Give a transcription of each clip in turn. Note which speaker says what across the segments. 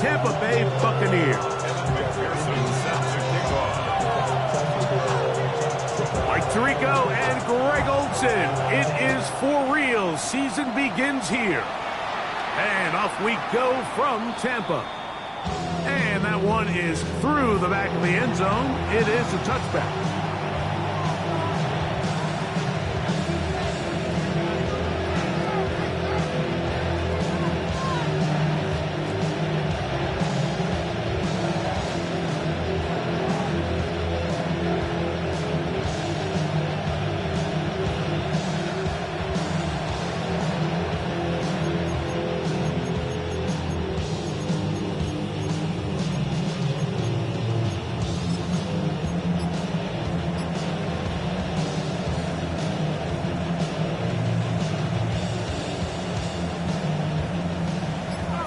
Speaker 1: Tampa Bay Buccaneers. Mike Tirico and Greg Olsen. It is for real. Season begins here. And off we go from Tampa. And that one is through the back of the end zone. It is a touchback.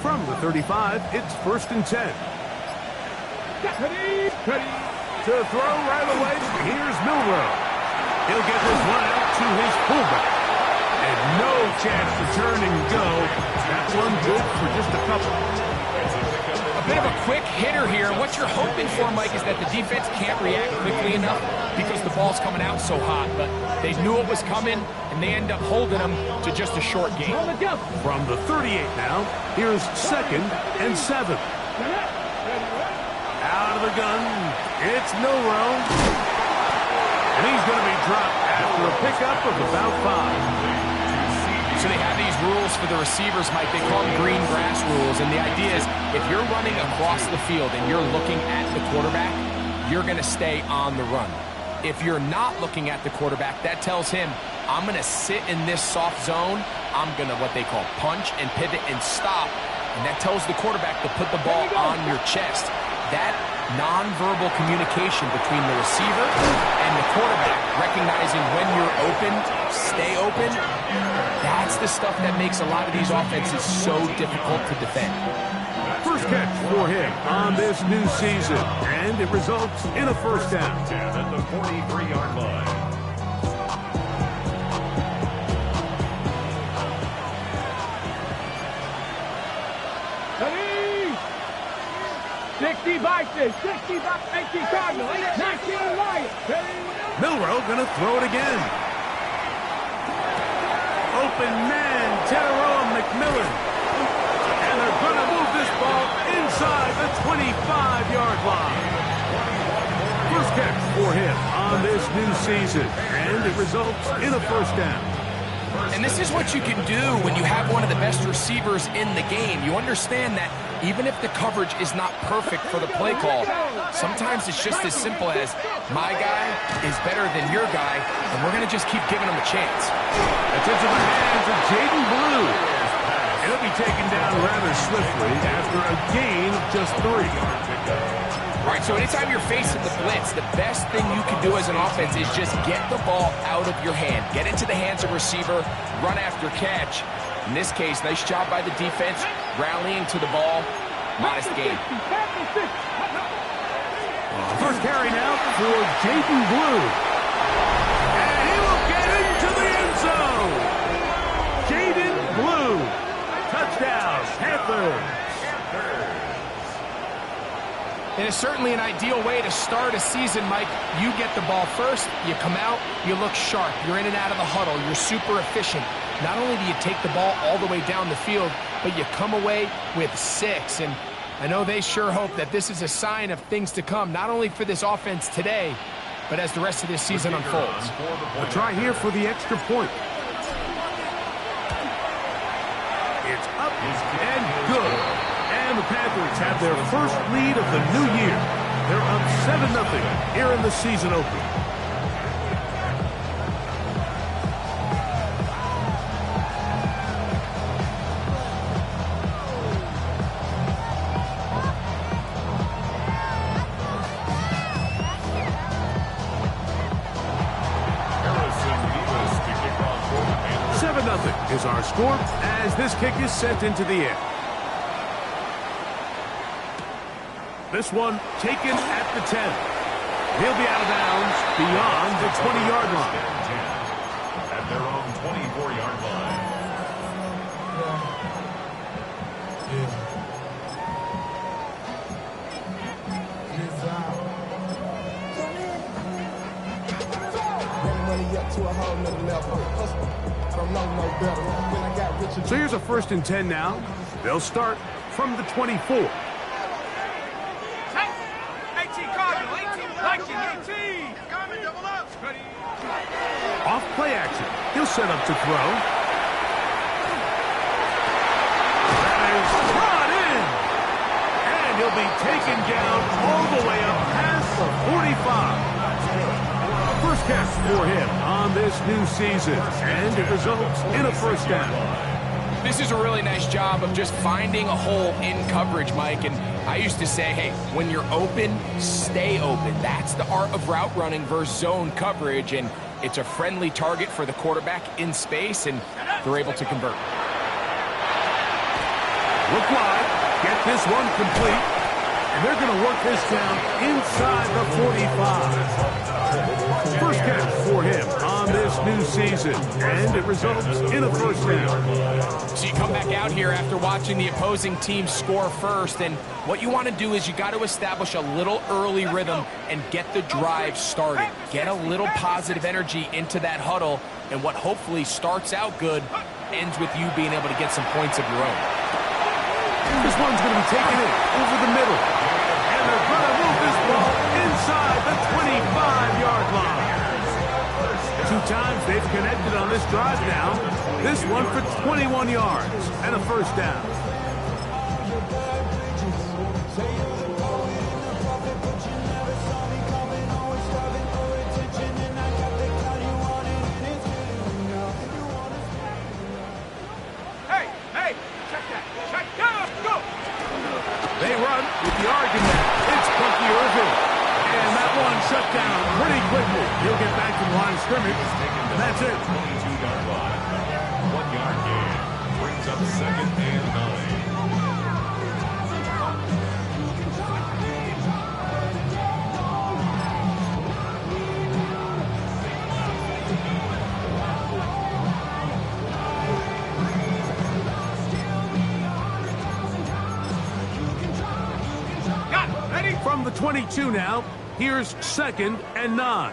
Speaker 1: From the 35, it's 1st and 10. To throw right away, here's Milrow. He'll get this one out to his fullback. And no chance to turn and go. That one good for just a couple.
Speaker 2: A bit of a quick hitter here. What you're hoping for, Mike, is that the defense can't react quickly enough because the ball's coming out so hot. But they knew it was coming, and they end up holding them to just a short gain.
Speaker 1: From the 38 now, here's 2nd and 7. Out of the gun, it's Milrow. And he's going to be dropped after a pickup of about 5.
Speaker 2: So they have these rules for the receivers, Mike. They call them green grass rules. And the idea is if you're running across the field and you're looking at the quarterback, you're going to stay on the run. If you're not looking at the quarterback, that tells him, I'm going to sit in this soft zone. I'm going to what they call punch and pivot and stop. And that tells the quarterback to put the ball on your chest. That nonverbal communication between the receiver and the quarterback, recognizing when you're open, stay open, that's the stuff that makes a lot of these offenses so difficult to defend.
Speaker 1: First catch for him on this new season, and it results in a 1st down. At the 43-yard line.
Speaker 3: 60 Vikings, 60 Cardinals, 19 Lions.
Speaker 1: Milrow gonna throw it again. Open man, Teteroa McMillan. And they're gonna move this ball inside the 25-yard line. First catch for him on this new season, and it results in a 1st down.
Speaker 2: And this is what you can do when you have one of the best receivers in the game. You understand that even if the coverage is not perfect for the play call, sometimes it's just as simple as my guy is better than your guy, and we're going to just keep giving him a chance.
Speaker 1: That's into the hands of Jaden Blue. He'll be taken down rather swiftly after a gain of just 3.
Speaker 2: All right, so anytime you're facing the blitz, the best thing you can do as an offense is just get the ball out of your hand. Get into the hands of receiver, run after catch. In this case, nice job by the defense, rallying to the ball. Modest gain.
Speaker 1: First carry now for Jaden Blue. And he will get into the end zone. Jaden Blue. Touchdown, Panthers.
Speaker 2: It is certainly an ideal way to start a season, Mike. You get the ball first, you come out, you look sharp, you're in and out of the huddle, you're super efficient. Not only do you take the ball all the way down the field, but you come away with 6. And I know they sure hope that this is a sign of things to come, not only for this offense today, but as the rest of this season unfolds.
Speaker 1: A try here for the extra point. It's up and good. And the Panthers have their first lead of the new year. They're up 7-0 here in the season opener. Is our score as this kick is sent into the air. This one taken at the 10. He'll be out of bounds beyond the 20-yard line. At their own 24-yard line. So here's a 1st and 10 now. They'll start from the 24.
Speaker 3: 18 Cardinal, 18. Coming, double up. Ready.
Speaker 1: Off play action. He'll set up to throw. That is brought in. And he'll be taken down all the way up past the 45. First catch for him on this new season. And it results in a 1st down.
Speaker 2: This is a really nice job of just finding a hole in coverage, Mike. And I used to say, hey, when you're open, stay open. That's the art of route running versus zone coverage. And it's a friendly target for the quarterback in space, and they're able to convert.
Speaker 1: Look wide. Get this one complete. And they're going to work this down inside the 45. First catch for him on this new season, and it results in a 1st down.
Speaker 2: So you come back out here after watching the opposing team score first, and what you want to do is you got to establish a little early rhythm and get the drive started. Get a little positive energy into that huddle, and what hopefully starts out good ends with you being able to get some points of your own.
Speaker 1: This one's going to be taken in over the middle. And they're going to move this ball inside the 25-yard line. 2 times they've connected on this drive now. This one for 21 yards and a 1st down.
Speaker 3: Hey, check that. Check down, go.
Speaker 1: They run with the argument. It's Bucky Irving. And that one shut down pretty quickly. He'll get back to the line of scrimmage. And that's it.
Speaker 4: 22-yard line. 1-yard gain. Brings up 2nd and 9.
Speaker 1: From the 22 now, here's 2nd and 9.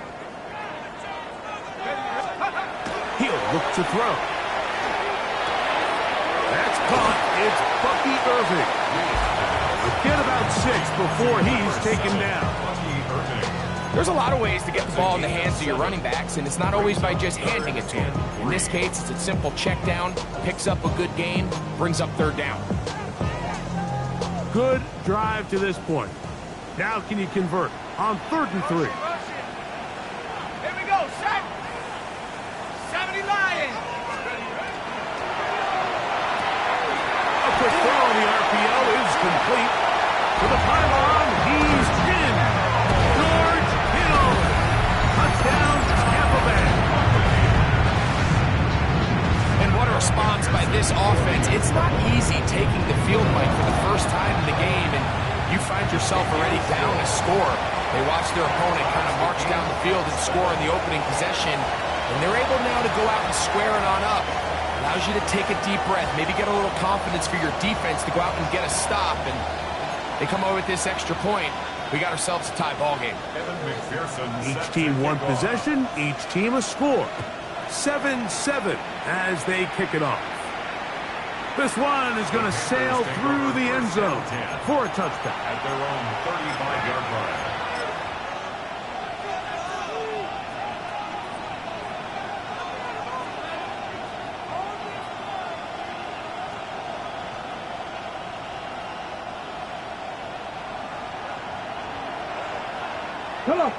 Speaker 1: He'll look to throw. That's caught. It's Bucky Irving. Get about 6 before he's taken down.
Speaker 2: There's a lot of ways to get the ball in the hands of your running backs, and it's not always by just handing it to them. In this case, it's a simple check down, picks up a good gain, brings up 3rd down.
Speaker 1: Good drive to this point. Now can you convert on 3rd and 3?
Speaker 3: Here we go, set. 70 Lions.
Speaker 1: A quick throw on the RPO is complete. To the pylon, he's in. George Hill. Touchdown, Tampa Bay.
Speaker 2: And what a response by this offense. It's not easy taking the field, Mike, for the first time in the game, and you find yourself already down a score. They watch their opponent kind of march down the field and score in the opening possession, and they're able now to go out and square it on up. Allows you to take a deep breath, maybe get a little confidence for your defense to go out and get a stop, and they come away with this extra point. We got ourselves a tie ball game.
Speaker 1: Each team one possession, each team a score. 7-7 as they kick it off. This one is going to sail through the end zone for a touchdown.
Speaker 4: At their own 35-yard line.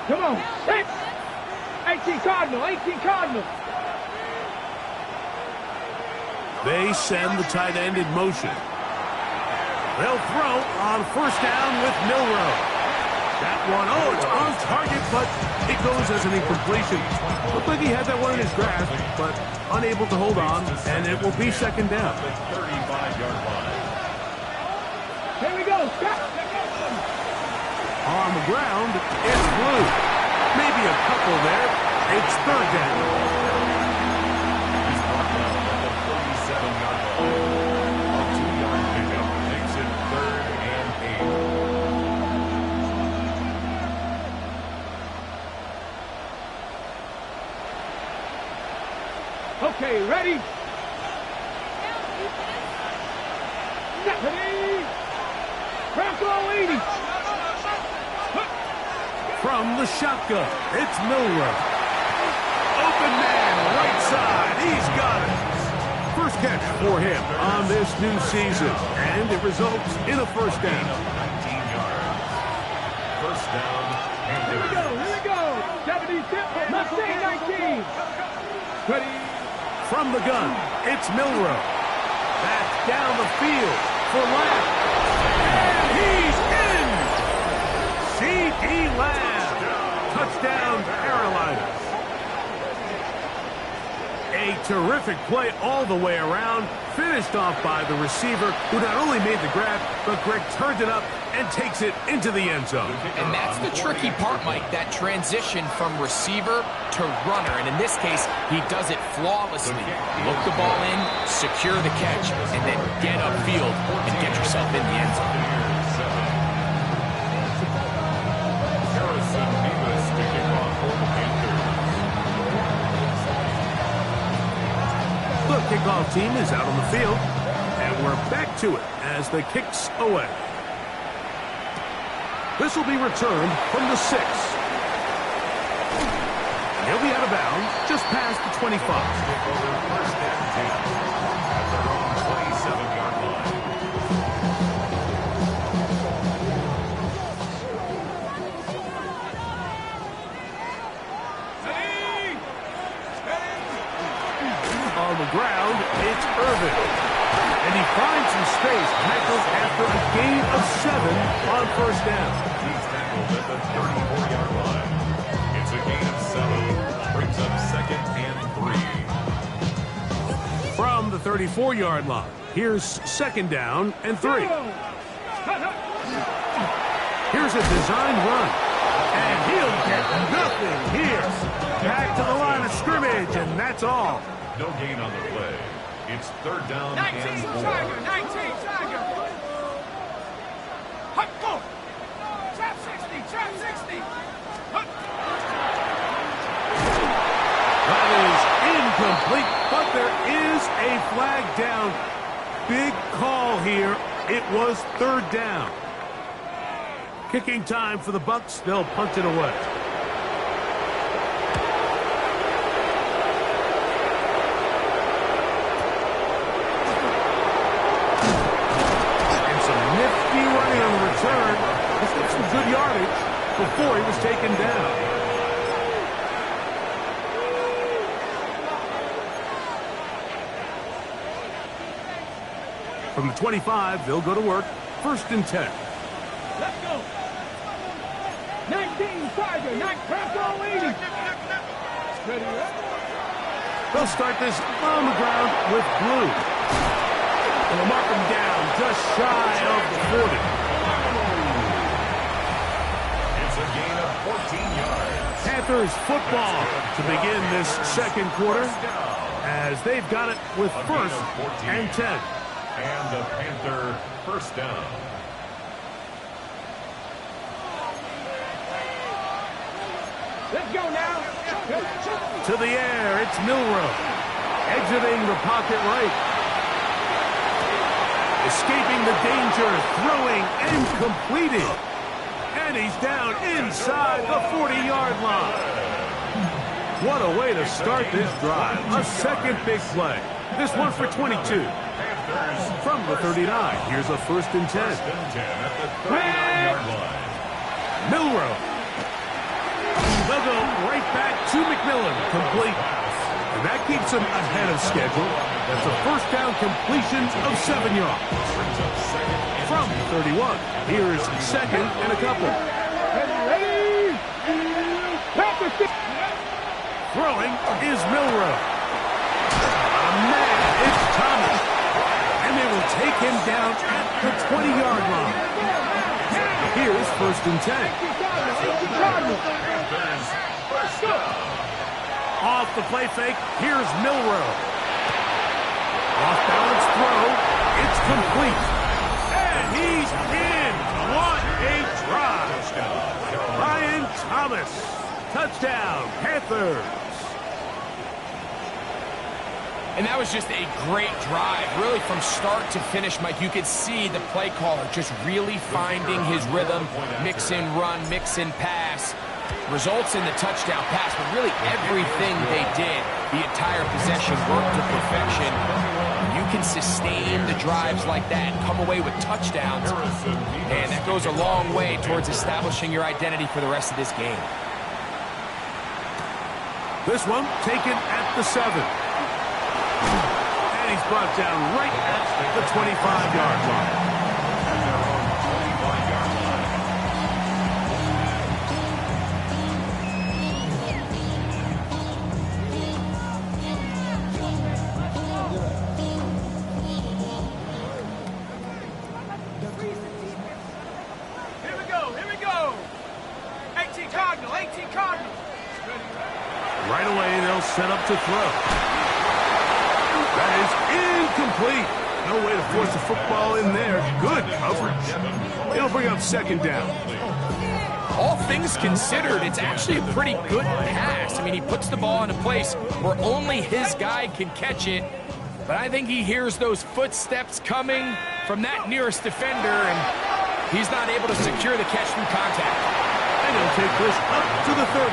Speaker 3: Come on, set. 18 Cardinal.
Speaker 1: They send the tight end in motion. They'll throw on 1st down with Milrow. That one, it's on target, but it goes as an incompletion. Looked like he had that one in his grasp, but unable to hold on, and it will be 2nd down.
Speaker 4: 35-yard line.
Speaker 3: Here we go, set.
Speaker 1: On the ground, it's Blue. Maybe a couple there. It's 3rd down.
Speaker 4: He's brought down at the 37-yard line. A 2-yard pickup makes it 3rd and 8.
Speaker 3: Okay, ready? Ready? Franco 80.
Speaker 1: From the shotgun, it's Milrow. Open man, right side. He's got it. First catch for him on this new season, and it results in a first down.
Speaker 4: 19 yards. First down. And
Speaker 3: Here we go. 76, Mustang 19. Ready?
Speaker 1: From the gun, it's Milrow. Back down the field for Lamb. And he's in! C.D. Lamb. Touchdown, Carolina. A terrific play all the way around, finished off by the receiver, who not only made the grab, but Greg turned it up and takes it into the end zone.
Speaker 2: And that's the tricky part, Mike, that transition from receiver to runner. And in this case, he does it flawlessly. Look the ball in, secure the catch, and then get upfield and get yourself in the end zone.
Speaker 1: The kickoff team is out on the field, and we're back to it as the kick's away. This will be returned from the 6. He'll be out of bounds just past the 25.
Speaker 4: First and 10 at their own 27-yard line.
Speaker 1: On the ground, it's Irvin. And he finds some space, tackles after a gain of 7 on first down.
Speaker 4: He's tackled at the 34-yard line. It's a gain of 7. Brings up second and 3.
Speaker 1: From the 34-yard line, here's second down and 3. Here's a design run. And he'll get nothing here. Back to the line of scrimmage, and that's all.
Speaker 4: No gain on the play. It's third down
Speaker 3: 19,
Speaker 4: and 4.
Speaker 3: Tiger, 19, Tiger. Hut, go. Trap 60, trap 60. Hut.
Speaker 1: That is incomplete, but there is a flag down. Big call here. It was third down. Kicking time for the Bucs. They'll punt it away. He's got some good yardage before he was taken down. From the 25, they'll go to work. First and 10.
Speaker 3: Let's go. 19, Tiger, 9, Franco 80. Ready,
Speaker 1: They'll start this on the ground with Blue. And they'll mark him down just shy of the 40.
Speaker 4: It's a gain of 14 yards.
Speaker 1: Panthers football to begin this second quarter as they've got it with first and 10.
Speaker 4: And the Panther first down.
Speaker 3: let's go now.
Speaker 1: To the air, it's Milrow. Exiting the pocket right. Escaping the danger, throwing and completing. And he's down inside the 40-yard line. What a way to start this drive. A second big play. This one for 22. From the 39, here's a first and 10.
Speaker 4: First and 10 at the 39-yard line.
Speaker 1: Milrow. They'll go right back to McMillan, complete. And that keeps him ahead of schedule. That's a first down completion of 7 yards. From 31, here's second and a couple. Throwing is Milrow. Man, it's Thomas. And they will take him down at the 20-yard line. Here's first and 10. Off the play fake, here's Milrow. Off-balance throw, it's complete. And he's in. What a drive. Ryan Thomas. Touchdown, Panthers.
Speaker 2: And that was just a great drive, really from start to finish, Mike. You could see the play caller just really finding his rhythm, mix in run, mix in pass, results in the touchdown pass, but really everything they did, the entire possession worked to perfection. You can sustain the drives like that and come away with touchdowns, and that goes a long way towards establishing your identity for the rest of this game.
Speaker 1: This one taken at the 7. And he's brought down right at the 25-yard line.
Speaker 3: Here we go. 18 Cardinal.
Speaker 1: Right away, they'll set up to throw. That is incomplete. No way to force the football in there. Good coverage. It'll bring up second down.
Speaker 2: All things considered, it's actually a pretty good pass. I mean, he puts the ball in a place where only his guy can catch it. But I think he hears those footsteps coming from that nearest defender, and he's not able to secure the catch through contact.
Speaker 1: And he'll take this up to the 30.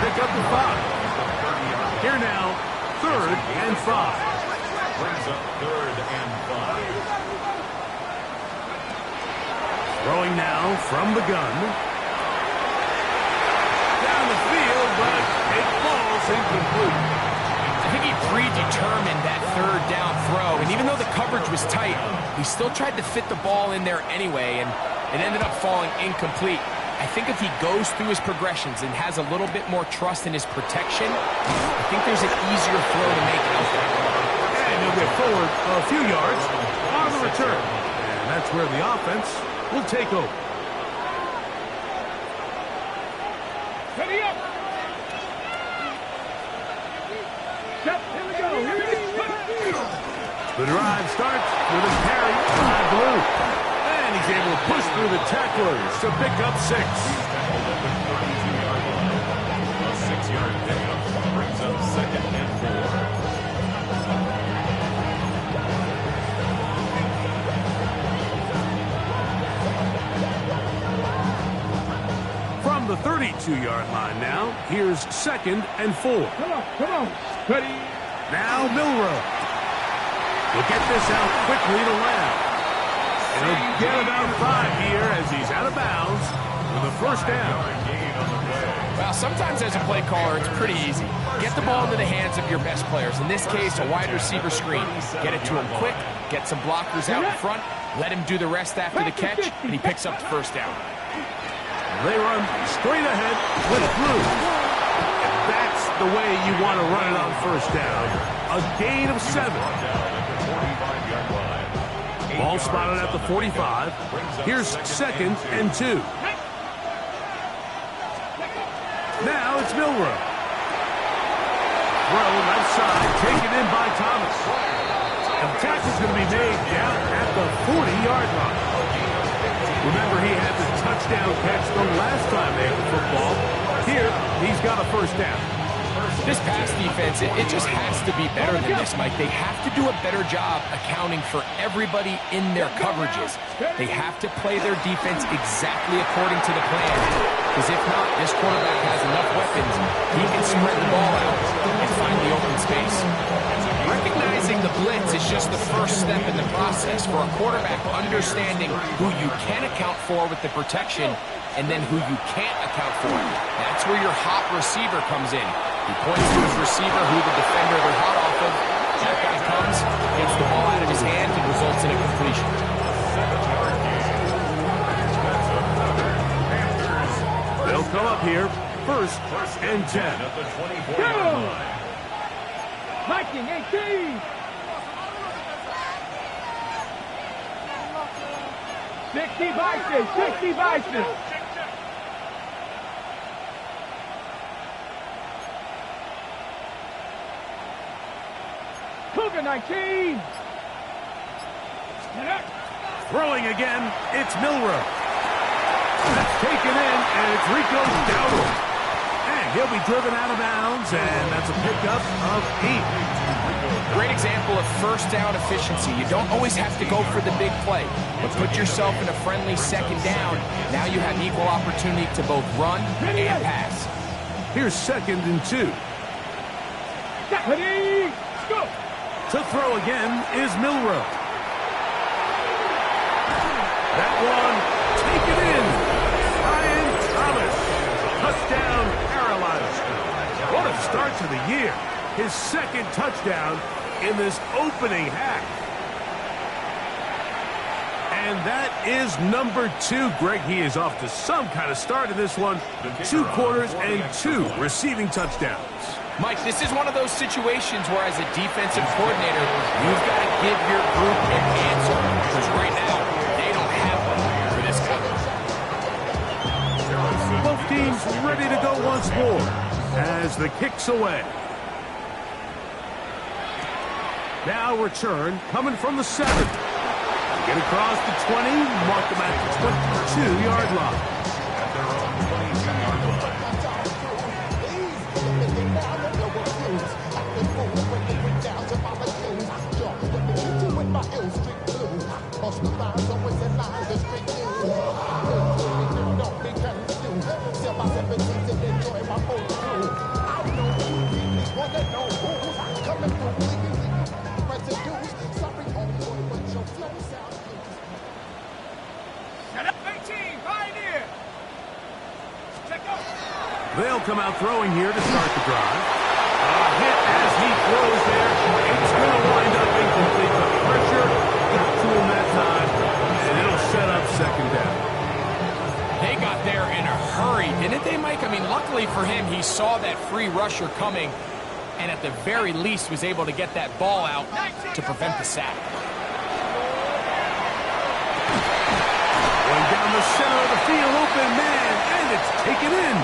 Speaker 1: Pick up the 5. Here now, 3rd and 5.
Speaker 4: Brings up 3rd and 5.
Speaker 1: Throwing now from the gun. Down the field, but it falls incomplete.
Speaker 2: I think he predetermined that 3rd down throw, and even though the coverage was tight, he still tried to fit the ball in there anyway, and it ended up falling incomplete. I think if he goes through his progressions and has a little bit more trust in his protection, I think there's an easier throw to make out there.
Speaker 1: And he'll get forward a few yards on the return. And that's where the offense will take over.
Speaker 3: Ready up. Yep, here we go.
Speaker 1: The drive starts with a carry by Blue. And he's able to push through the tacklers to pick up 6.
Speaker 4: A 6-yard pickup brings up 2nd and
Speaker 1: 4. From the 32-yard line now, here's 2nd and 4.
Speaker 3: Come on. Ready.
Speaker 1: Now Milrow will get this out quickly to Lamb. And he'll get about 5 here as he's out of bounds with a 1st down.
Speaker 2: Well, sometimes as a play caller, it's pretty easy. Get the ball into the hands of your best players. In this case, a wide receiver screen. Get it to him quick, get some blockers out in front, let him do the rest after the catch, and he picks up the 1st down.
Speaker 1: They run straight ahead with Blue. And that's the way you want to run it on 1st down. A gain of 7. Ball spotted at the 45. Here's 2nd and 2. Now it's Milrow. Throw left side, taken in by Thomas. And the tackle's going to be made down at the 40-yard line. Remember, he had the touchdown catch the last time they had the football. Here, he's got a 1st down.
Speaker 2: This pass defense, it just has to be better than this, Mike. They have to do a better job accounting for everybody in their coverages. They have to play their defense exactly according to the plan. Because if not, this quarterback has enough weapons. He can spread the ball out and find the open space. Recognizing the blitz is just the first step in the process for a quarterback understanding who you can account for with the protection and then who you can't account for. That's where your hot receiver comes in. He points to his receiver who the defender they're hot off of. That guy comes, gets the ball out of his hand, and results in a completion.
Speaker 1: They'll come up here, 1st and 10.
Speaker 3: Go! Viking 18. 60 Bison. Cougar 19.
Speaker 1: Throwing again, it's Milrow. That's taken in, and it's Rico Dowdle. And he'll be driven out of bounds, and that's a pickup of 8.
Speaker 2: Great example of first down efficiency. You don't always have to go for the big play, but put yourself in a friendly second down. Now you have equal opportunity to both run and pass.
Speaker 1: Here's 2nd and 2.
Speaker 3: Ready, go.
Speaker 1: To throw again is Milrow. That one, take it in. Brian Thomas. Touchdown, Carolina. What a start to the year. His 2nd touchdown in this opening half. And that is number 2. Greg, he is off to some kind of start in this one. 2 quarters and 2 receiving touchdowns.
Speaker 2: Mike, this is one of those situations where as a defensive coordinator, you've got to give your group an answer. Because right now, they don't have one for this one.
Speaker 1: Both teams ready to go once more as the kick's away. Now return coming from the 7. Get across the 20, mark them at the 22-yard line.
Speaker 4: At their own 22-yard line.
Speaker 1: They'll come out throwing here to start the drive. A hit as he throws there. It's going to wind up incomplete. The pressure got to him that time, and it'll set up 2nd down.
Speaker 2: They got there in a hurry, didn't they, Mike? I mean, luckily for him, he saw that free rusher coming, and at the very least was able to get that ball out to prevent the sack.
Speaker 1: Going down the center of the field, open man, and it's taken in.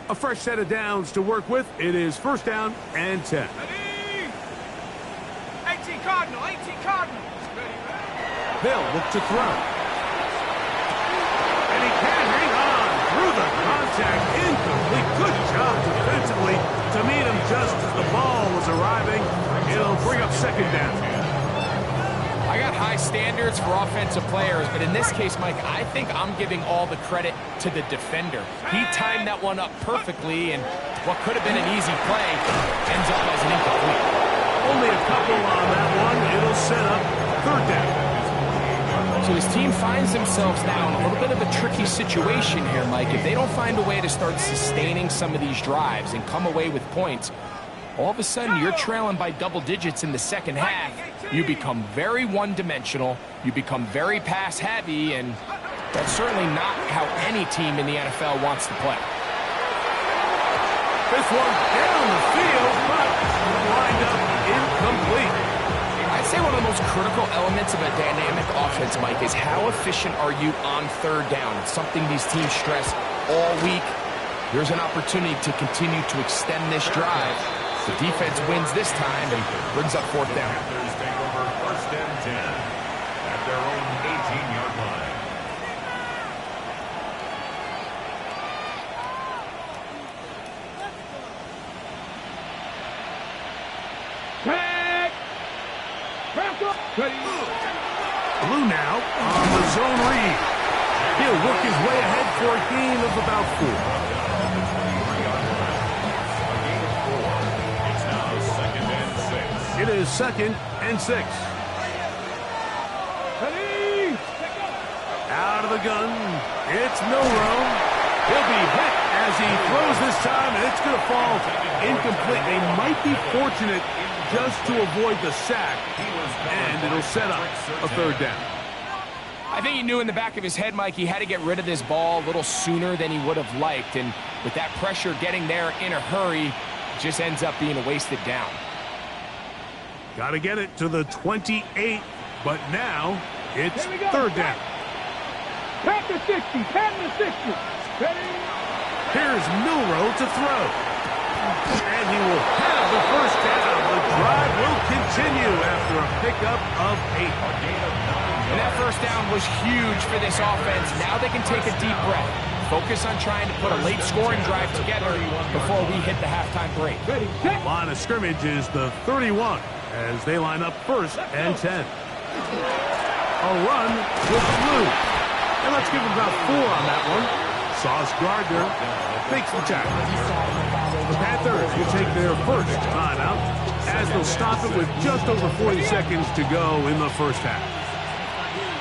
Speaker 1: A fresh set of downs to work with. It is 1st down and 10.
Speaker 3: 18 Cardinal, 18 Cardinal.
Speaker 1: They'll look to throw. And he can hang on through the contact. Incomplete. Good job defensively to meet him just as the ball was arriving. It'll bring up 2nd down.
Speaker 2: I got high standards for offensive players, but in this case, Mike, I think I'm giving all the credit to the defender. He timed that one up perfectly, and what could have been an easy play ends up as an incomplete.
Speaker 1: Only a couple on that one. It'll set up 3rd down.
Speaker 2: So his team finds themselves now in a little bit of a tricky situation here, Mike. If they don't find a way to start sustaining some of these drives and come away with points, all of a sudden you're trailing by double digits in the 2nd half. You become very one-dimensional, you become very pass-heavy, and that's certainly not how any team in the NFL wants to play.
Speaker 1: This one down the field, but lined up incomplete.
Speaker 2: I'd say one of the most critical elements of a dynamic offense, Mike, is how efficient are you on 3rd down. It's something these teams stress all week. Here's an opportunity to continue to extend this drive. The defense wins this time and brings up 4th down.
Speaker 4: Panthers take over 1st and 10 at their own 18-yard line.
Speaker 1: Blue now on the zone read. He'll work his way ahead for a gain of about 4. It is 2nd and 6. Out of the gun. It's Milrow. He'll be hit as he throws this time, and it's going to fall incomplete. They might be fortunate just to avoid the sack, and it'll set up a 3rd down.
Speaker 2: I think he knew in the back of his head, Mike, he had to get rid of this ball a little sooner than he would have liked, and with that pressure getting there in a hurry, it just ends up being a wasted down.
Speaker 1: Got to get it to the 28, but now it's 3rd down.
Speaker 3: 10 to 60, 10 to 60. Ready?
Speaker 1: Here's Milrow to throw. And he will have the first down. The drive will continue after a pickup of 8.
Speaker 2: And that first down was huge for this offense. Now they can take a deep breath. Focus on trying to put a late scoring drive together before we hit the halftime break.
Speaker 1: Line of scrimmage is the 31 as they line up first and 10. A run with Blue. And let's give him about 4 on that one. Sauce Gardner fakes the tackle. The Panthers will take their first timeout as they'll stop it with just over 40 seconds to go in the first half.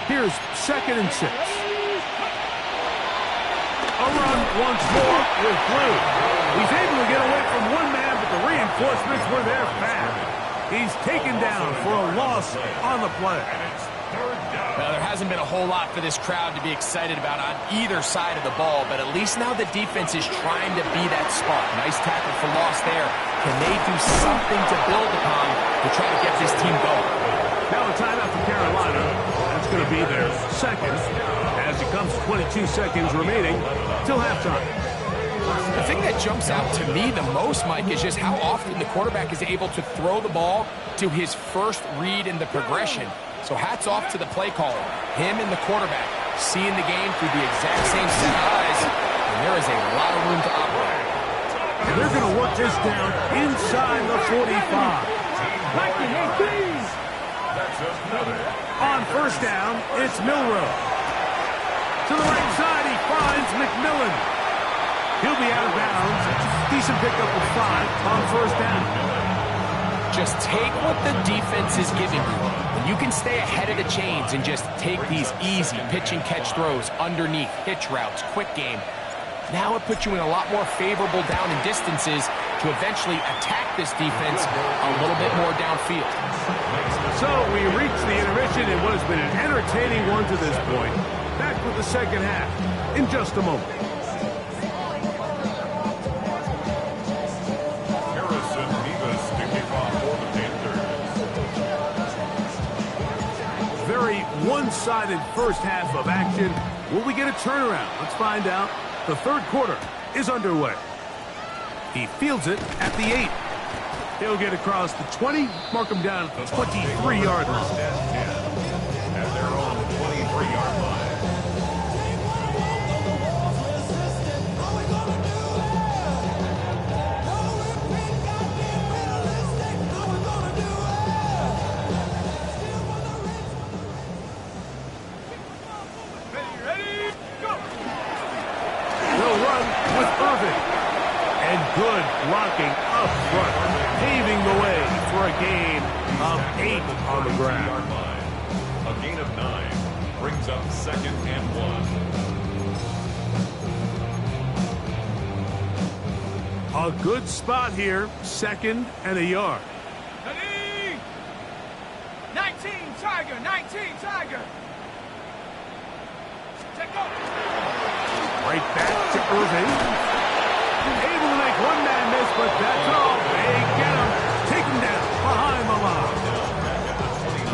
Speaker 1: Here's 2nd and 6. A run once more with Blue. He's able to get away from one man, but the reinforcements were there fast. He's taken down for a loss on the play.
Speaker 2: Well, there hasn't been a whole lot for this crowd to be excited about on either side of the ball, but at least now the defense is trying to be that spark. Nice tackle for loss there. Can they do something to build upon to try to get this team going?
Speaker 1: Now a timeout for Carolina. That's going to be their second as it comes 22 seconds remaining till halftime.
Speaker 2: The thing that jumps out to me the most, Mike, is just how often the quarterback is able to throw the ball to his first read in the progression. So hats off to the play caller. Him and the quarterback seeing the game through the exact same set of eyes, and there is a lot of room to operate.
Speaker 1: And they're going to work this down inside the 45. On first down, it's Milroe. To the right side, he finds McMillan. He'll be out of bounds. Decent pickup of 5 on first down.
Speaker 2: Just take what the defense is giving you. And you can stay ahead of the chains and just take these easy pitch and catch throws underneath, hitch routes, quick game. Now it puts you in a lot more favorable down and distances to eventually attack this defense a little bit more downfield.
Speaker 1: So we reach the intermission in what has been an entertaining one to this point. Back with the second half in just a moment. Very one-sided first half of action. Will we get a turnaround? Let's find out. The third quarter is underway. He fields it at the 8. He'll get across the 20, mark him down at the 23-yard line.
Speaker 4: At their own 23-yard line.
Speaker 1: Good blocking up front, paving the way for a gain of 8 on the ground.
Speaker 4: A gain of 9 brings up 2nd and 1.
Speaker 1: A good spot here, 2nd and a yard.
Speaker 3: 19 Tiger, 19 Tiger. Take off.
Speaker 1: Right back to Irving. Able to make one man miss, but that's all. They get him. Take him down behind the line.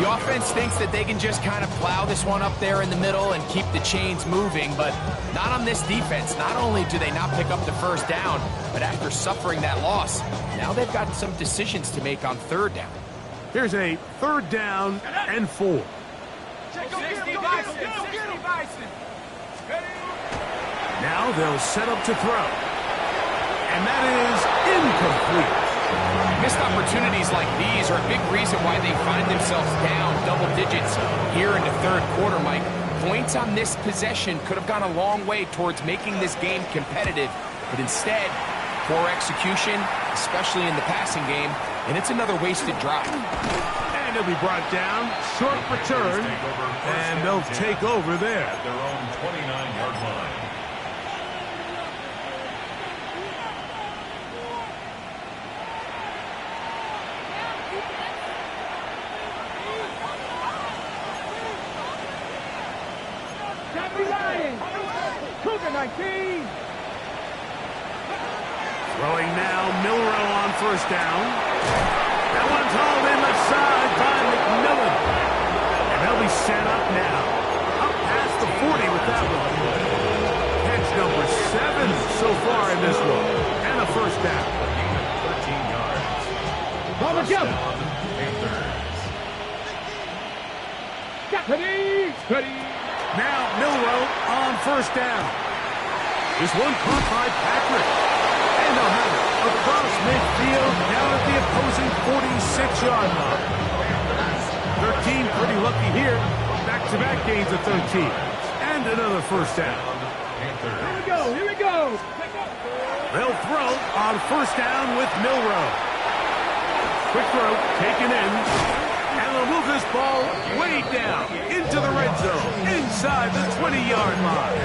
Speaker 2: The offense thinks that they can just kind of plow this one up there in the middle and keep the chains moving, but not on this defense. Not only do they not pick up the first down, but after suffering that loss, now they've got some decisions to make on third down.
Speaker 1: Here's a 3rd down and 4. Now they'll set up to throw. And that is incomplete.
Speaker 2: Missed opportunities like these are a big reason why they find themselves down double digits here in the third quarter, Mike. Points on this possession could have gone a long way towards making this game competitive, but instead, poor execution, especially in the passing game, and it's another wasted drive.
Speaker 1: And he'll be brought down, short return, and they'll take over there.
Speaker 4: At their own 29-yard line.
Speaker 3: Cougar 19.
Speaker 1: Throwing now, Milroe on first down. That one's hauled in the side by McMillan. And they'll be set up now. Up past the 40 with that one. Catch number 7 so far in this one. And a first down.
Speaker 3: Let's go. Ready. Ready.
Speaker 1: Now Milrow on first down. This one caught by Patrick. And they'll have it across midfield down at the opposing 46-yard line. 13 pretty lucky here. Back-to-back gains of 13. And another first down.
Speaker 3: Here we go. Here we go.
Speaker 1: They'll throw on first down with Milrow. Quick throw taken in. And they'll move this ball way down into the red zone, inside the 20-yard line.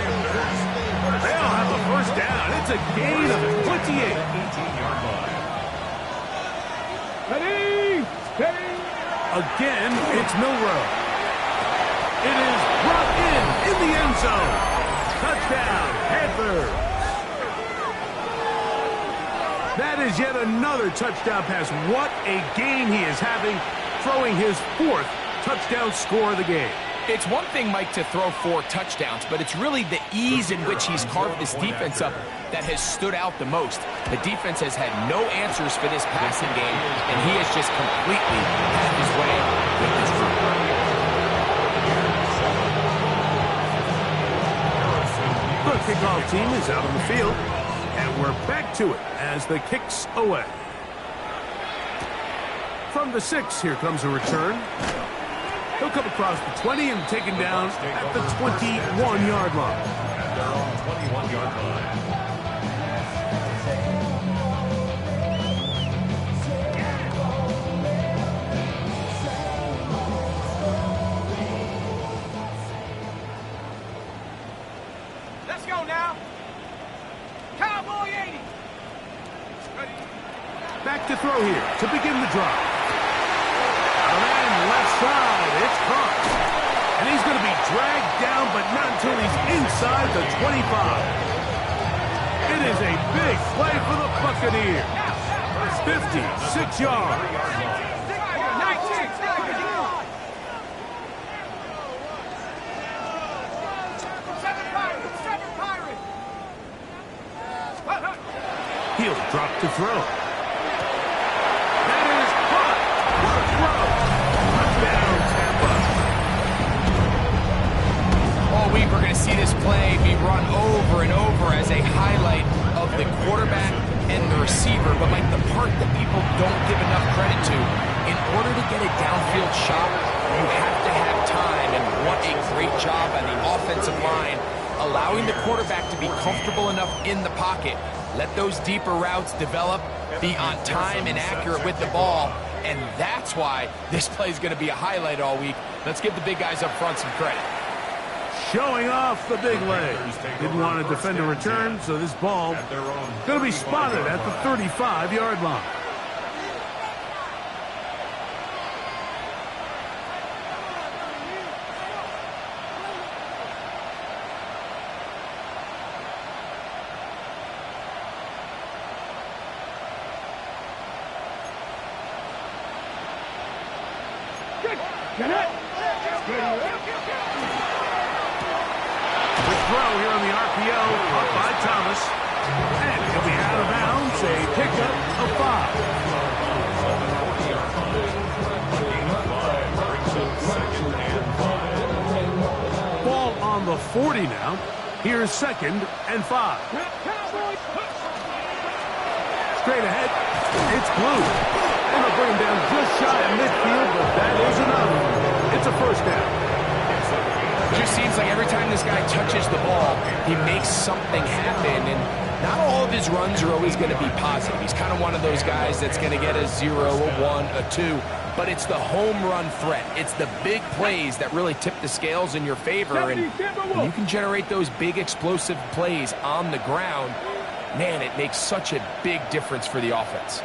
Speaker 1: They'll have a first down. It's a gain of 28.
Speaker 4: 18-yard line.
Speaker 3: Ready. Ready.
Speaker 1: Again, it's Milrow. It is brought in the end zone. Touchdown, Panthers. That is yet another touchdown pass. What a game he is having, throwing his 4th touchdown score of the game.
Speaker 2: It's one thing, Mike, to throw 4 touchdowns, but it's really the ease in which he's carved this defense up that has stood out the most. The defense has had no answers for this passing game, and he has just completely had his way with this group.
Speaker 1: The kickoff team is out on the field, and we're back to it as the kick's away. From the 6, here comes a return. He'll come across the 20 and taken down at the 21-yard line.
Speaker 4: At their own 21-yard line.
Speaker 3: Let's go now. Cowboy 80.
Speaker 1: Back to throw here to begin the drive. Left side, it's caught. And he's going to be dragged down, but not until he's inside the 25. It is a big play for the Buccaneers. 56 yards.
Speaker 3: 19. Seven Pirates.
Speaker 1: He'll drop to throw. That is caught. What a throw. Touchdown, Tampa.
Speaker 2: All week we're going to see this play be run over and over as a highlight of the quarterback and the receiver. But like the part that people don't give enough credit to, in order to get a downfield shot, you have to have time. And what a great job on the offensive line, allowing the quarterback to be comfortable enough in the pocket. Let those deeper routes develop, be on time and accurate with the ball, and that's why this play is going to be a highlight all week. Let's give the big guys up front some credit.
Speaker 1: Showing off the big leg. Didn't want to defend a return, so this ball going to be spotted at the 35-yard line.
Speaker 3: Get it.
Speaker 1: Quick throw here on the RPO, caught by Thomas. And he'll be out of bounds, a pickup of 5. Ball on the 40 now. Here's 2nd and 5. Straight ahead, it's Blue. And they'll bring him down just shy of midfield, but that is enough. It's a first down.
Speaker 2: It just seems like every time this guy touches the ball, he makes something happen, and not all of his runs are always going to be positive. He's kind of one of those guys that's going to get a 0, a 1, a 2, but it's the home run threat. It's the big plays that really tip the scales in your favor, and when you can generate those big explosive plays on the ground, man, it makes such a big difference for the offense.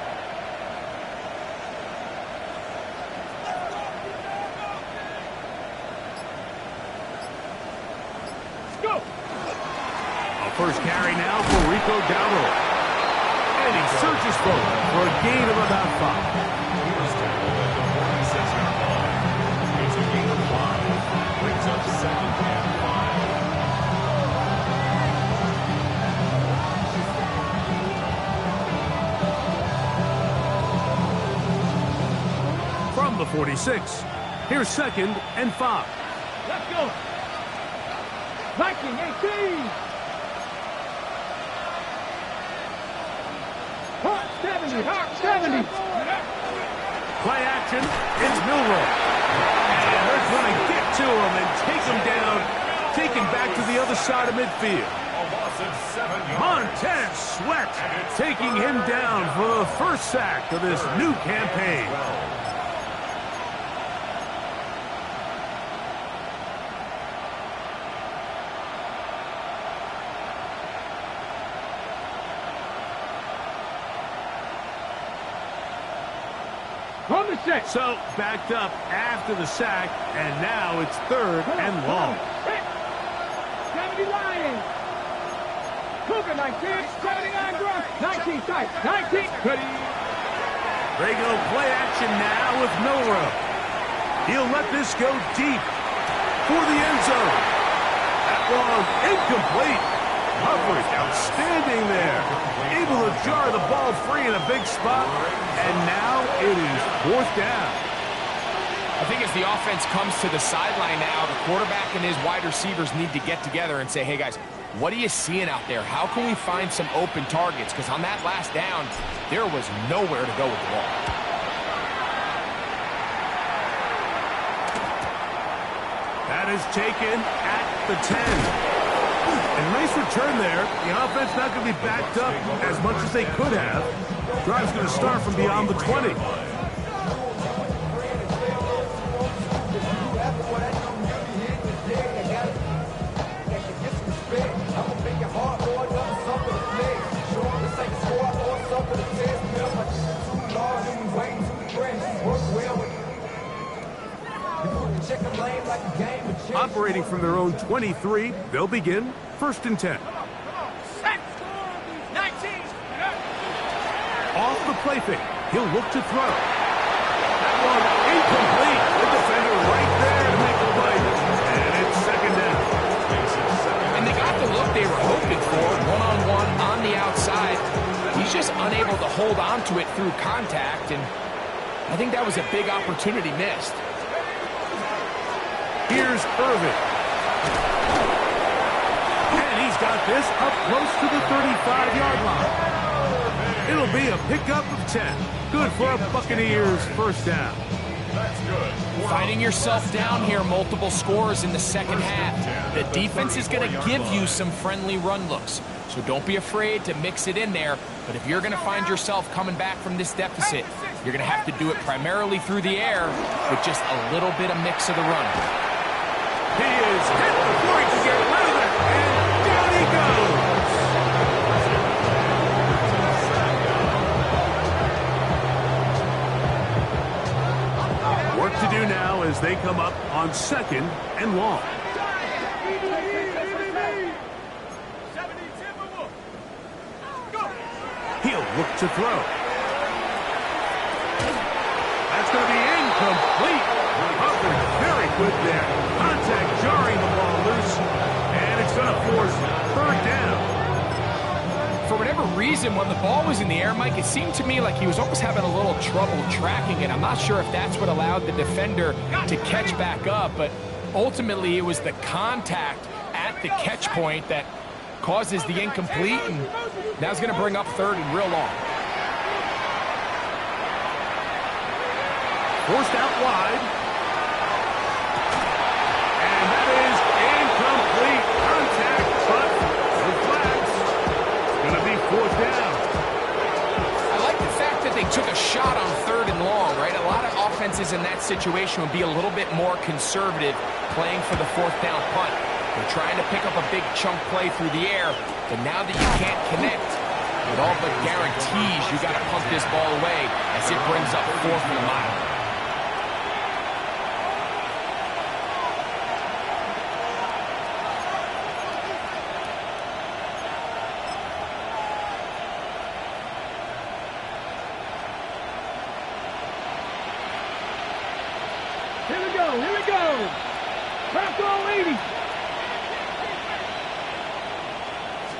Speaker 1: First carry now for Rico Dowdle. And he searches forward for a gain of about 5.
Speaker 4: He was tackled at the 46-yard line. It's a gain of 5. Brings up 2nd and 5.
Speaker 1: 46. Here's 2nd and 5.
Speaker 3: Let's go. Viking 18. Hawk 70. Hawk 70.
Speaker 1: Play action. It's Milroe. And they're going to get to him and take him down, take him back to the other side of midfield. Montez Sweat taking him down for the first sack of this new campaign.
Speaker 3: On the set.
Speaker 1: So backed up after the sack, and now it's 3rd and long.
Speaker 3: 70 Lions. Cougar 19. 79 Grunt. 19 tight. 19. Ready.
Speaker 1: They go play action now with Milroe. He'll let this go deep for the end zone. That one incomplete. Coverage outstanding there. Able to jar the ball free in a big spot. And now it is 4th down.
Speaker 2: I think as the offense comes to the sideline now, the quarterback and his wide receivers need to get together and say, hey, guys, what are you seeing out there? How can we find some open targets? Because on that last down, there was nowhere to go with the ball.
Speaker 1: That is taken at the 10. And nice return there. The offense not going to be backed up as much as they could have. Drive's going to start from beyond the 20. Operating from their own 23, they'll begin 1st and 10. Off the play fake, he'll look to throw. That one incomplete. The defender right there to make the play. And it's 2nd down.
Speaker 2: And they got the look they were hoping for, one-on-one on the outside. He's just unable to hold on to it through contact, and I think that was a big opportunity missed.
Speaker 1: Here's Irvin. And he's got this up close to the 35-yard line. It'll be a pickup of 10. Good for a Buccaneers 1st down.
Speaker 4: That's good.
Speaker 2: Finding yourself down here, multiple scores in the second half. The defense is going to give you some friendly run looks, so don't be afraid to mix it in there. But if you're going to find yourself coming back from this deficit, you're going to have to do it primarily through the air with just a little bit of mix of the run.
Speaker 1: He is hit before he can get rid of it, and down he goes. Work to do now as they come up on 2nd and long. He'll look to throw. That's going to be incomplete. Coverage very good there. Contact jarring the ball loose, and it's going to force 3rd down.
Speaker 2: For whatever reason, when the ball was in the air, Mike, it seemed to me like he was almost having a little trouble tracking it. I'm not sure if that's what allowed the defender to catch back up, but ultimately it was the contact at the catch point that causes the incomplete, and now it's going to bring up 3rd and real long.
Speaker 1: Forced out wide. And that is incomplete. Contact, but the flags. Going to be 4th down.
Speaker 2: I like the fact that they took a shot on 3rd and long, right? A lot of offenses in that situation would be a little bit more conservative playing for the 4th down punt. They're trying to pick up a big chunk play through the air, but now that you can't connect, it all but guarantees you got to pump this ball away as it brings up 4th and a mile.
Speaker 3: Here we go. Here we go. Craft all 80.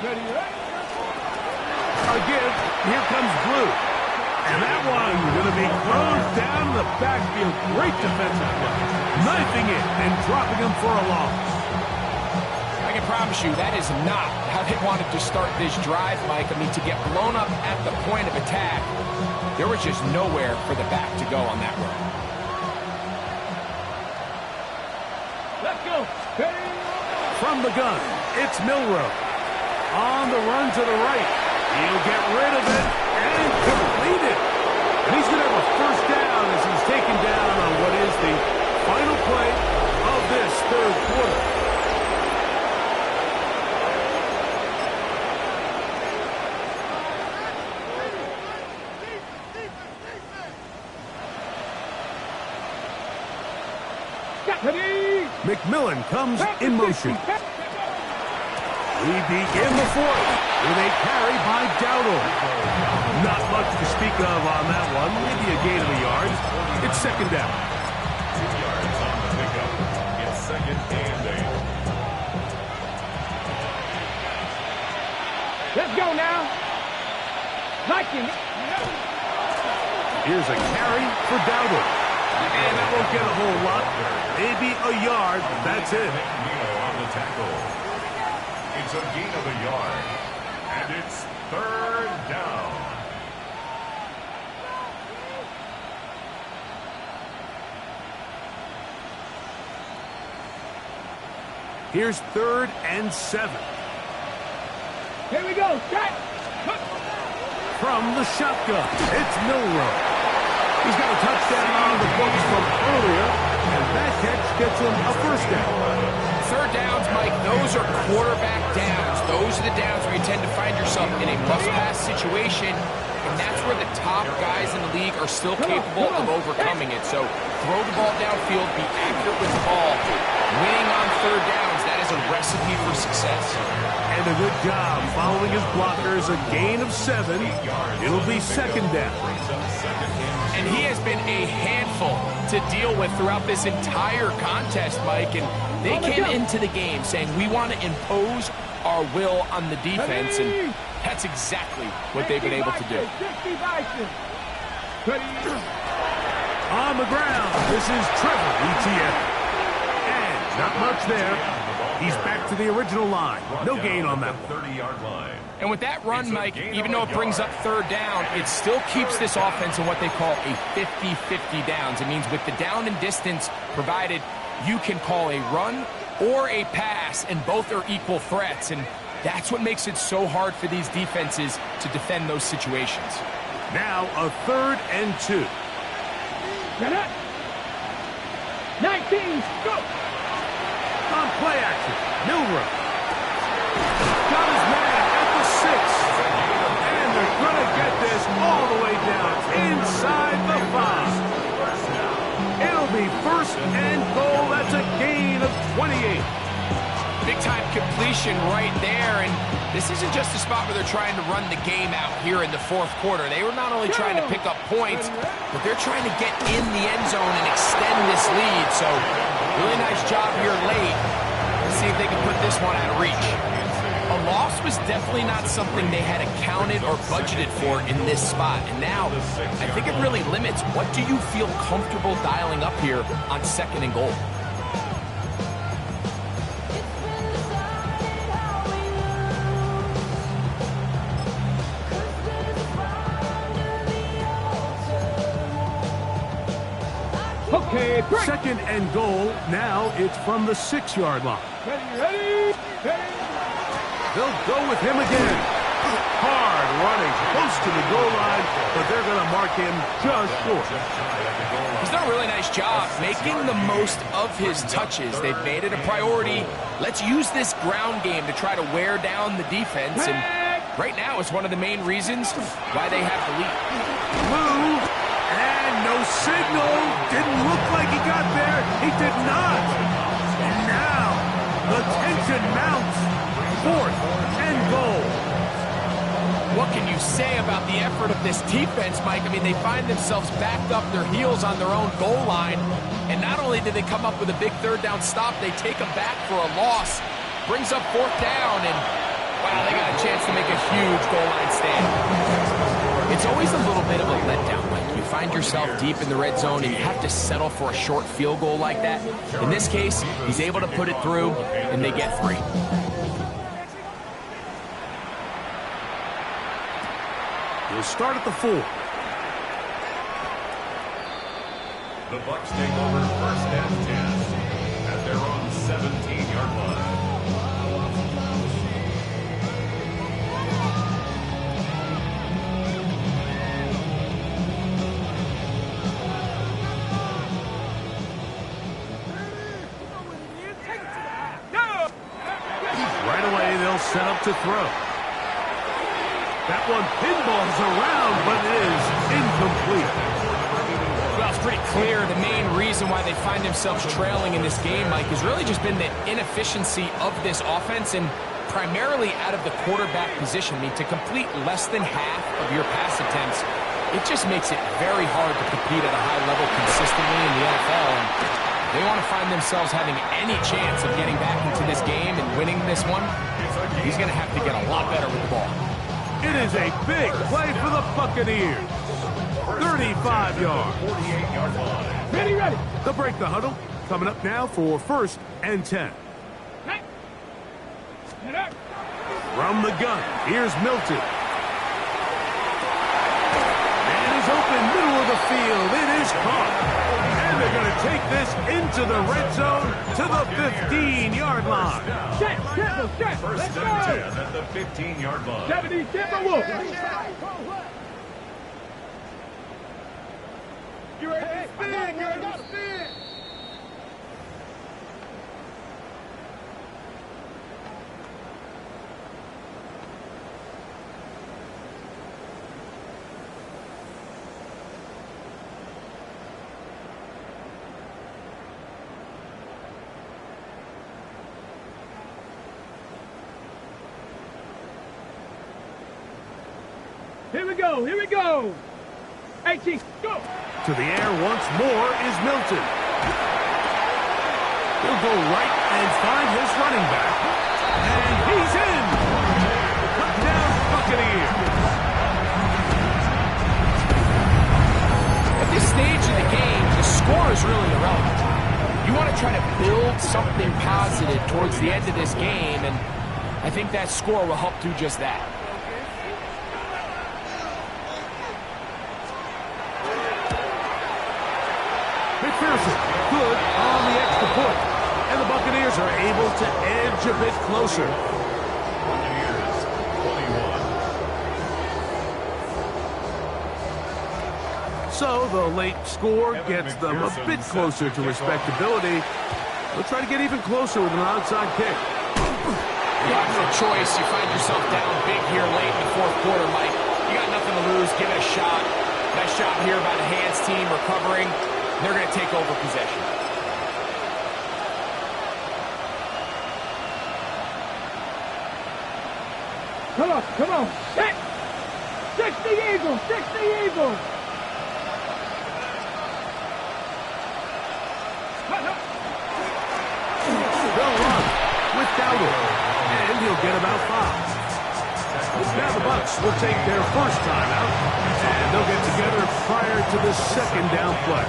Speaker 3: Ready, right?
Speaker 1: A give. Here comes Blue. And that one going to be thrown down the backfield. Great defensive play. Knifing it and dropping him for a loss.
Speaker 2: I can promise you that is not how they wanted to start this drive, Mike. I mean, to get blown up at the point of attack, there was just nowhere for the back to go on that run.
Speaker 3: Let's go.
Speaker 1: From the gun, it's Milrow. On the run to the right. He'll get rid of it and complete it. And he's going to have a first down as he's taken down on what is the final play of this third quarter. McMillan comes in motion. We begin the fourth with a carry by Dowdle. Not much to speak of on that one. Maybe a gain of a yard. It's second down.
Speaker 4: 2 yards on the pickup. It's second and 8.
Speaker 3: Let's go now. Liking.
Speaker 1: Here's a carry for Dowdle. And that won't get a whole lot. Maybe a yard. That's it.
Speaker 4: On the tackle. It's a gain of a yard. And it's third down.
Speaker 1: Here's 3rd and 7.
Speaker 3: Here we go. Shot.
Speaker 1: From the shotgun, it's Milrow. He's got a touchdown on the books from earlier, and that catch gets him a first down.
Speaker 2: Third downs, Mike, those are quarterback downs. Those are the downs where you tend to find yourself in a must-pass situation, and that's where the top guys in the league are still capable of overcoming it. So throw the ball downfield, be accurate with the ball. Winning on third downs, that is a recipe for success.
Speaker 1: And a good job following his blockers, a gain of 7. It'll be second down.
Speaker 2: And he has been a handful to deal with throughout this entire contest, Mike. And they came into the game saying, we want to impose our will on the defense. And that's exactly what they've been able to do.
Speaker 1: On the ground, this is Trevor Etienne. And not much there. He's back to the original line. No gain on that one.
Speaker 4: 30-yard line.
Speaker 2: And with that run, Mike, even though it brings up third down, it still keeps this offense in what they call a 50-50 downs. It means with the down and distance provided, you can call a run or a pass, and both are equal threats. And that's what makes it so hard for these defenses to defend those situations.
Speaker 1: Now a 3rd and 2.
Speaker 3: Get up. 19. Go.
Speaker 1: On play action, Milrow. Got his man at the 6. And they're going to get this all the way down inside the 5. It'll be 1st and goal. That's a gain of 28.
Speaker 2: Big-time completion right there, and this isn't just a spot where they're trying to run the game out here in the fourth quarter. They were not only trying to pick up points, but they're trying to get in the end zone and extend this lead. So, really nice job here late. Let's see if they can put this one out of reach. A loss was definitely not something they had accounted or budgeted for in this spot. And now, I think it really limits what do you feel comfortable dialing up here on 2nd and goal.
Speaker 3: Okay, break.
Speaker 1: 2nd and goal. Now it's from the 6-yard line.
Speaker 3: Ready.
Speaker 1: They'll go with him again. Hard running, close to the goal line, but they're going to mark him just short.
Speaker 2: He's done a really nice job making the most of his touches. They've made it a priority. Let's use this ground game to try to wear down the defense. And right now it's one of the main reasons why they have the lead.
Speaker 1: Move, and no signal. Didn't look like he got there. He did not. And now the tension mounts. 4th and goal.
Speaker 2: What can you say about the effort of this defense, Mike? I mean, they find themselves backed up their heels on their own goal line. And not only did they come up with a big 3rd down stop, they take them back for a loss. Brings up 4th down, and wow, they got a chance to make a huge goal line stand. It's always a little bit of a letdown. Like you find yourself deep in the red zone and you have to settle for a short field goal like that. In this case, he's able to put it through, and they get 3.
Speaker 1: He'll start at the 4.
Speaker 4: The Bucs take over first and 10 at their own 17-yard line.
Speaker 1: Right away, they'll set up to throw. That one pinballs around, but it is incomplete.
Speaker 2: Well, it's pretty clear the main reason why they find themselves trailing in this game, Mike, has really just been the inefficiency of this offense and primarily out of the quarterback position. I mean, to complete less than half of your pass attempts, it just makes it very hard to compete at a high level consistently in the NFL. And they want to find themselves having any chance of getting back into this game and winning this one. He's going to have to get a lot better with the ball.
Speaker 1: It is a big play for the Buccaneers. 35 yards.
Speaker 4: 48-yard line.
Speaker 3: Ready.
Speaker 1: They'll break the huddle. Coming up now for first and 10. From the gun, here's Milton. And he's open, middle of the field. It is caught. And they're going to take this into the red zone to the 15-yard line.
Speaker 3: Set.
Speaker 4: First
Speaker 3: Let's
Speaker 4: and
Speaker 3: go.
Speaker 4: 10 at the 15-yard line.
Speaker 3: 70, Timberwolves. You ready to spin? You ready to spin? Here we go. 18, go.
Speaker 1: To the air once more is Milton. He'll go right and find his running back. And he's in. Touchdown Buccaneers.
Speaker 2: At this stage of the game, the score is really irrelevant. You want to try to build something positive towards the end of this game, and I think that score will help do just that.
Speaker 1: McPherson, good on the extra point. And the Buccaneers are able to edge a bit closer.
Speaker 4: Buccaneers, 21.
Speaker 1: So the late score gets them a bit closer to respectability. They'll try to get even closer with an onside kick.
Speaker 2: Yeah, no choice. You find yourself down big here late in the fourth quarter, Mike. You got nothing to lose. Give it a shot. Nice job here by the hands team recovering. They're going to take over possession.
Speaker 3: Come on. Set. 60 Eagles.
Speaker 1: They'll run with Dowdle, and he'll get about 5. Now the Bucs will take their first time out, and they'll get together prior to the second down play.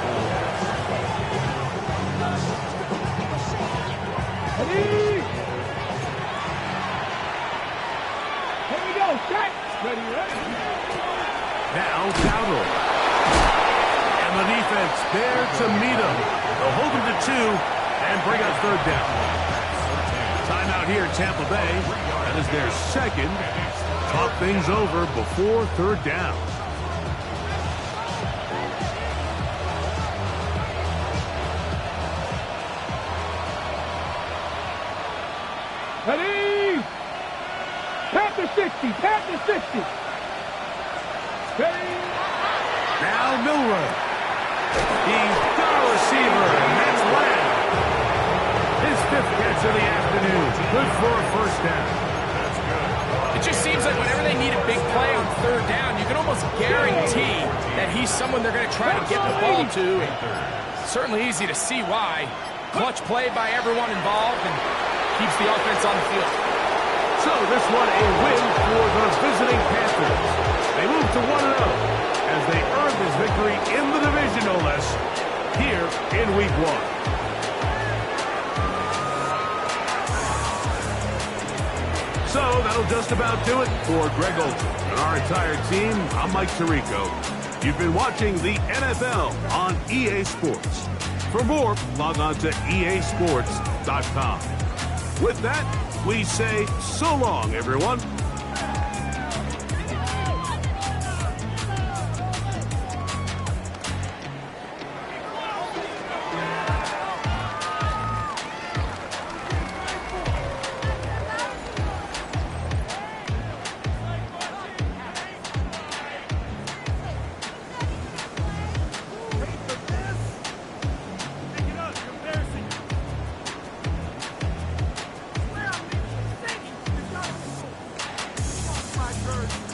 Speaker 3: Ready. Here we go. Set. Ready.
Speaker 1: Now Dowdle. And the defense there to meet him. They'll hold him to 2 and bring up third down. Timeout here in Tampa Bay. That is their second. Talk things over before third down.
Speaker 3: Ready. Panther 60. Ready.
Speaker 1: Now Milrow. He's got a receiver, and that's Lamb. His 5th catch of the afternoon. Good for a first down.
Speaker 2: It just seems like whenever they need a big play on third down, you can almost guarantee that he's someone they're going to try to get the ball to. Certainly easy to see why. Clutch play by everyone involved and keeps the offense on the field.
Speaker 1: So this one a win for the visiting Panthers. They move to 1-0. victory in the division, no less, here in Week 1. So that'll just about do it for Greg Olsen and our entire team. I'm Mike Tirico. You've been watching the NFL on EA Sports. For more, log on to easports.com. With that, we say so long, everyone.
Speaker 3: Bird.